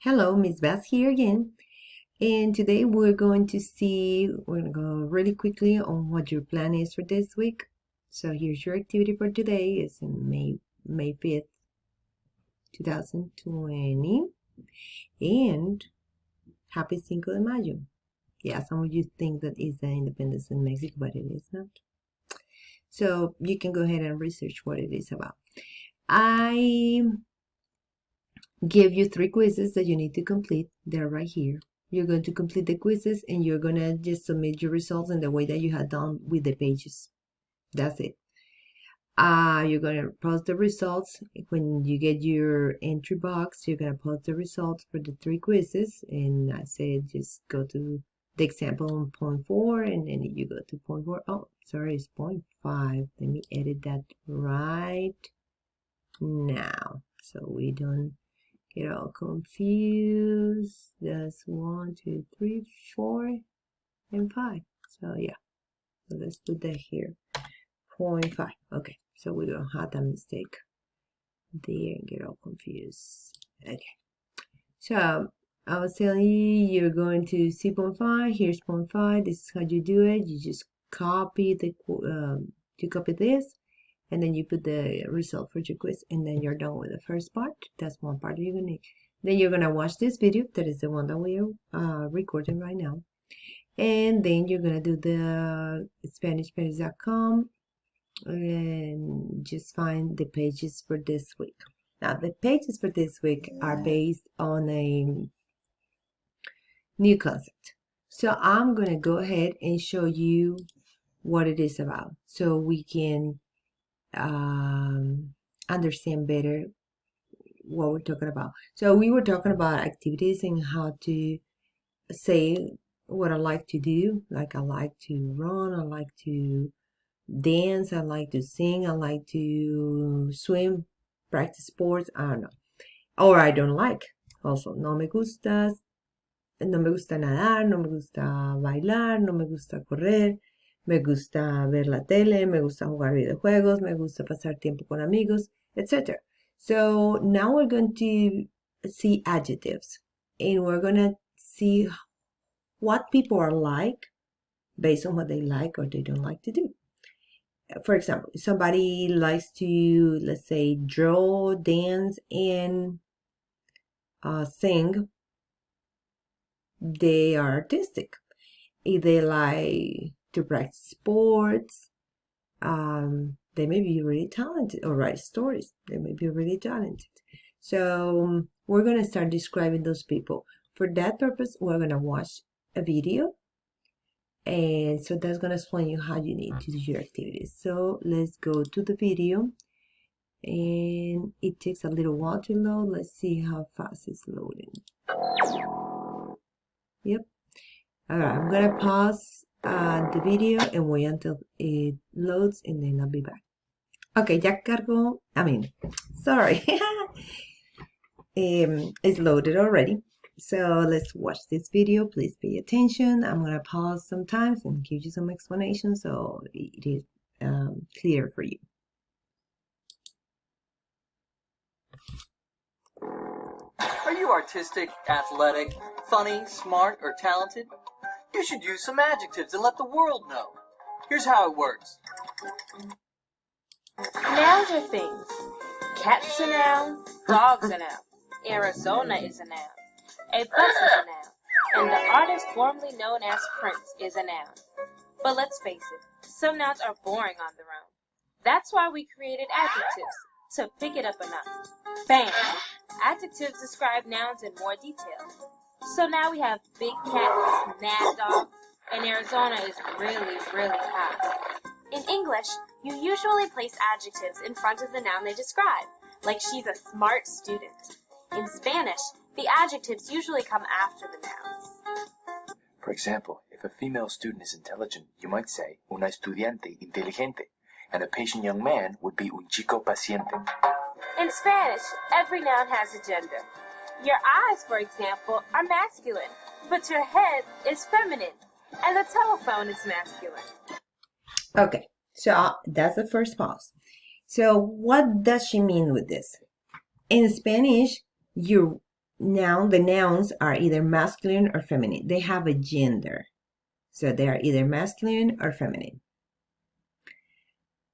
Hello, Miss Beth here again. And today we're going to go really quickly on what your plan is for this week. So here's your activity for today. It's in May 5th, 2020. And happy Cinco de Mayo. Yeah, some of you think that is the independence in Mexico, but it is not. So you can go ahead and research what it is about. I give you 3 quizzes that you need to complete. They're right here. You're going to complete the quizzes and you're going to just submit your results in the way that you had done with the pages. That's it. You're going to post the results. When you get your entry box, you're going to post the results for the 3 quizzes. And I said just go to the example on point 4 and then you go to point 4. Oh, sorry, it's point 5. Let me edit that right now so we don't get all confused. That's 1, 2, 3, 4, and 5. So yeah, so let's put that here. 0.5. Okay, so we don't have that mistake there and get all confused. Okay, so I was telling you, you're going to see 0.5. Here's 0.5. This is how you do it. You just copy copy this, and then you put the result for your quiz, and then you're done with the first part. That's one part you're gonna need. Then you're gonna watch this video. That is the one that we are recording right now. And then you're gonna do the SpanishPages.com and just find the pages for this week. Now the pages for this week are based on a new concept. So I'm gonna go ahead and show you what it is about so we can understand better what we're talking about. So we were talking about activities and how to say what I like to do. Like I like to run, I like to dance, I like to sing, I like to swim, practice sports, I don't know. Or I don't like. Also, no me gusta nadar, no me gusta bailar, no me gusta correr, me gusta ver la tele, me gusta jugar videojuegos, me gusta pasar tiempo con amigos, etc. So now we're going to see adjectives and we're going to see what people are like based on what they like or they don't like to do. For example, if somebody likes to, let's say, draw, dance, and sing, they are artistic. If they like to practice sports, they may be really talented, or write stories, they may be really talented. So we're going to start describing those people. For that purpose, we're going to watch a video, and so that's going to explain you how you need to do your activities. So let's go to the video, and it takes a little while to load. Let's see how fast it's loading. Yep. All right, I'm going to pause the video and wait until it loads, and then I'll be back. Okay, ya cargó. Sorry. It's loaded already. So let's watch this video. Please pay attention. I'm going to pause sometimes and give you some explanation so it is clear for you. Are you artistic, athletic, funny, smart, or talented? You should use some adjectives and let the world know. Here's how it works. Nouns are things. Cat's a noun, dog's a noun, Arizona is a noun, a bus is a noun, and the artist formerly known as Prince is a noun. But let's face it, some nouns are boring on their own. That's why we created adjectives, to pick it up a notch. Bam! Adjectives describe nouns in more detail. So now we have big cat is mad dog, and Arizona is really, really hot. In English, you usually place adjectives in front of the noun they describe, like she's a smart student. In Spanish, the adjectives usually come after the nouns. For example, if a female student is intelligent, you might say una estudiante inteligente, and a patient young man would be un chico paciente. In Spanish, every noun has a gender. Your eyes, for example, are masculine, but your head is feminine, and the telephone is masculine. Okay, so that's the first pause. So what does she mean with this? In Spanish, your the nouns are either masculine or feminine. They have a gender. So they are either masculine or feminine.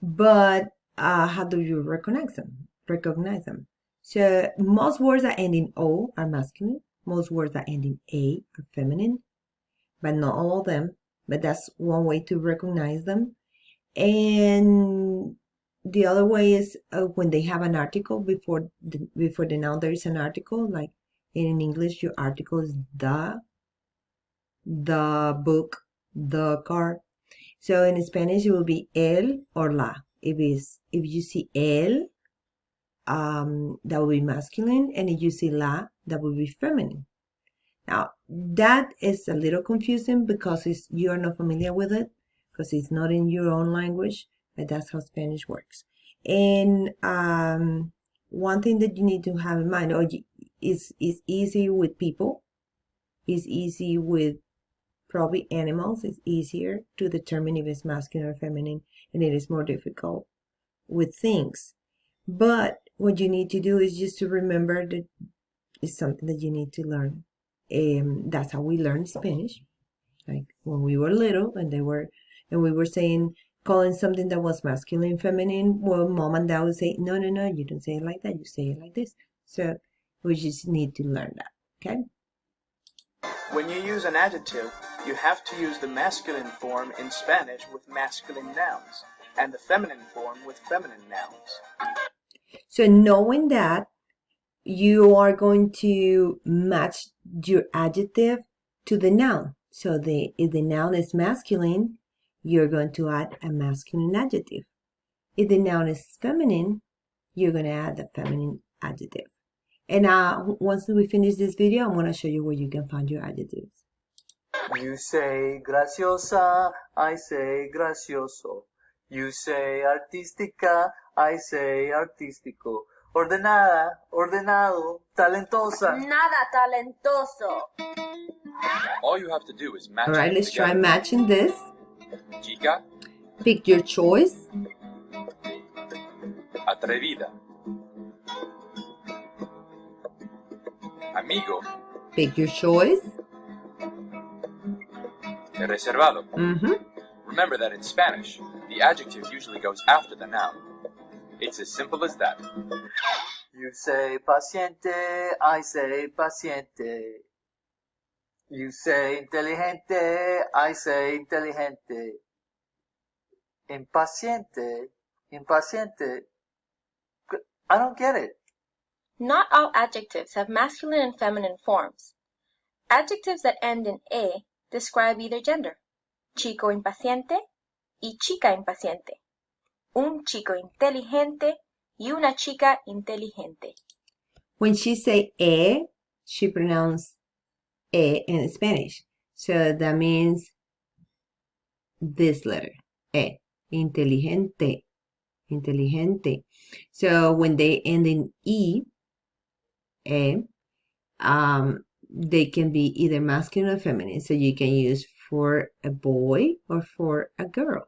But how do you recognize them? So most words that end in O are masculine. Most words that end in A are feminine, but not all of them. But that's one way to recognize them. And the other way is when they have an article before the noun, there is an article. Like in English, your article is the book, the car. So in Spanish, it will be el or la. If you see el, that will be masculine, and if you see la, that will be feminine. Now that is a little confusing because you are not familiar with it, because it's not in your own language, but that's how Spanish works. And one thing that you need to have in mind, is easy with people, is easy with probably animals. It's easier to determine if it's masculine or feminine, and it is more difficult with things. But what you need to do is just to remember that it's something that you need to learn. That's how we learn Spanish. Like when we were little and we were saying, calling something that was masculine, feminine, well, mom and dad would say, no, you don't say it like that, you say it like this. So we just need to learn that, okay? When you use an adjective, you have to use the masculine form in Spanish with masculine nouns, and the feminine form with feminine nouns. So knowing that, you are going to match your adjective to the noun. So if the noun is masculine, you're going to add a masculine adjective. If the noun is feminine, you're going to add the feminine adjective. And once we finish this video, I'm going to show you where you can find your adjectives. You say graciosa, I say gracioso. You say artística, I say artístico. Ordenada, ordenado, talentosa. Nada talentoso. All you have to do is match All right, them let's try together. matching this. Chica, Pick your choice. atrevida. Amigo, Pick your choice. reservado. Mm-hmm. Remember that in Spanish, the adjective usually goes after the noun. It's as simple as that. You say paciente, I say paciente. You say inteligente, I say inteligente. Impaciente, impaciente. I don't get it. Not all adjectives have masculine and feminine forms. Adjectives that end in a describe either gender. Chico impaciente y chica impaciente. Un chico inteligente y una chica inteligente. When she say she pronounces in Spanish. So that means this letter, inteligente, inteligente. So when they end in they can be either masculine or feminine. So you can use for a boy or for a girl.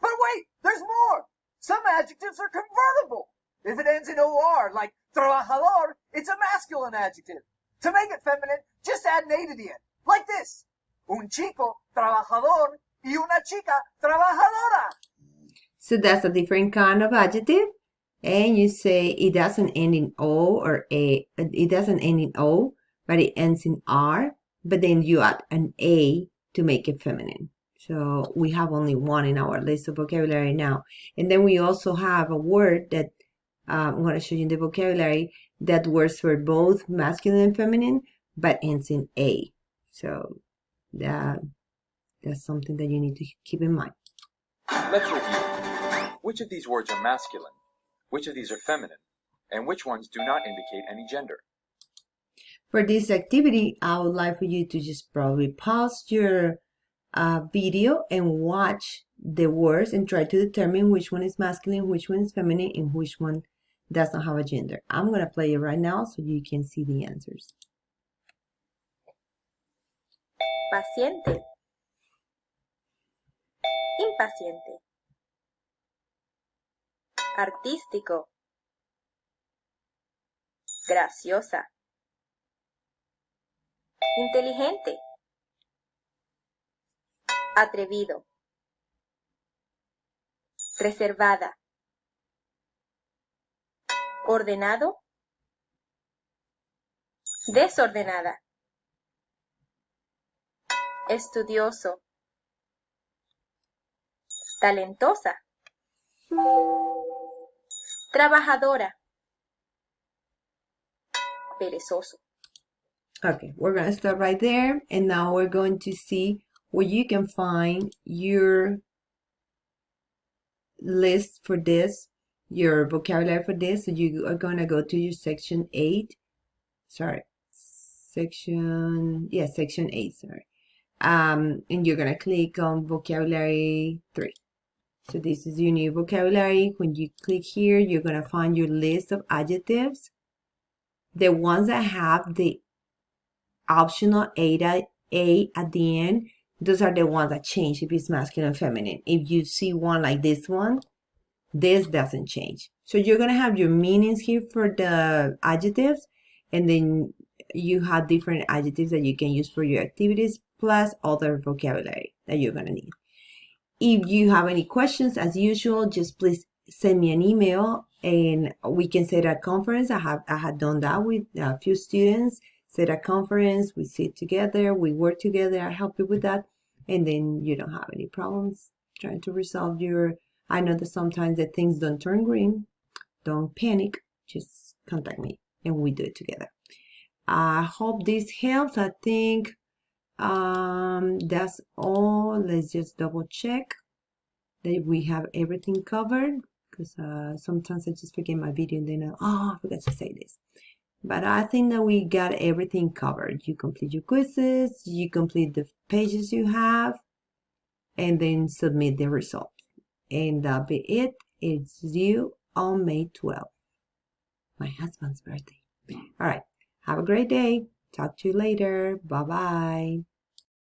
But wait, there's more. Some adjectives are convertible. If it ends in OR, like trabajador, it's a masculine adjective. To make it feminine, just add an A to the end, like this. Un chico trabajador y una chica trabajadora. So that's a different kind of adjective. And you say it doesn't end in O or A. It doesn't end in O, but it ends in R. But then you add an A to make it feminine. So we have only one in our list of vocabulary now. And then we also have a word that I'm going to show you in the vocabulary that works for both masculine and feminine, but ends in A. So that's something that you need to keep in mind. Let's review. Which of these words are masculine? Which of these are feminine? And which ones do not indicate any gender? For this activity, I would like for you to just probably pause your video and watch the words and try to determine which one is masculine, which one is feminine, and which one does not have a gender. I'm going to play it right now so you can see the answers. Paciente. Impaciente. Artístico. graciosa, inteligente, atrevido, reservada, ordenado, desordenada, estudioso, talentosa, trabajadora, perezoso. Okay, we're going to stop right there, and now we're going to see where you can find your list for this, your vocabulary for this. So you are going to go to your section 8. Sorry, section 8, sorry. And you're going to click on vocabulary 3. So this is your new vocabulary. When you click here, you're going to find your list of adjectives. The ones that have the optional A at the end, those are the ones that change if it's masculine and feminine. If you see one like this one, this doesn't change. So you're going to have your meanings here for the adjectives, and then you have different adjectives that you can use for your activities, plus other vocabulary that you're going to need. If you have any questions, as usual, just please send me an email and we can set a conference. I had done that with a few students. Set a conference, we sit together, we work together, I help you with that, and then you don't have any problems trying to resolve I know that sometimes the things don't turn green. Don't panic, just contact me and we do it together. I hope this helps. I think that's all. Let's just double check that we have everything covered, because sometimes I just forget my video and then I forgot to say this. But I think that we got everything covered. You complete your quizzes, you complete the pages you have, and then submit the result. And that'll be it. It's due on May 12th, my husband's birthday. All right. Have a great day. Talk to you later. Bye-bye.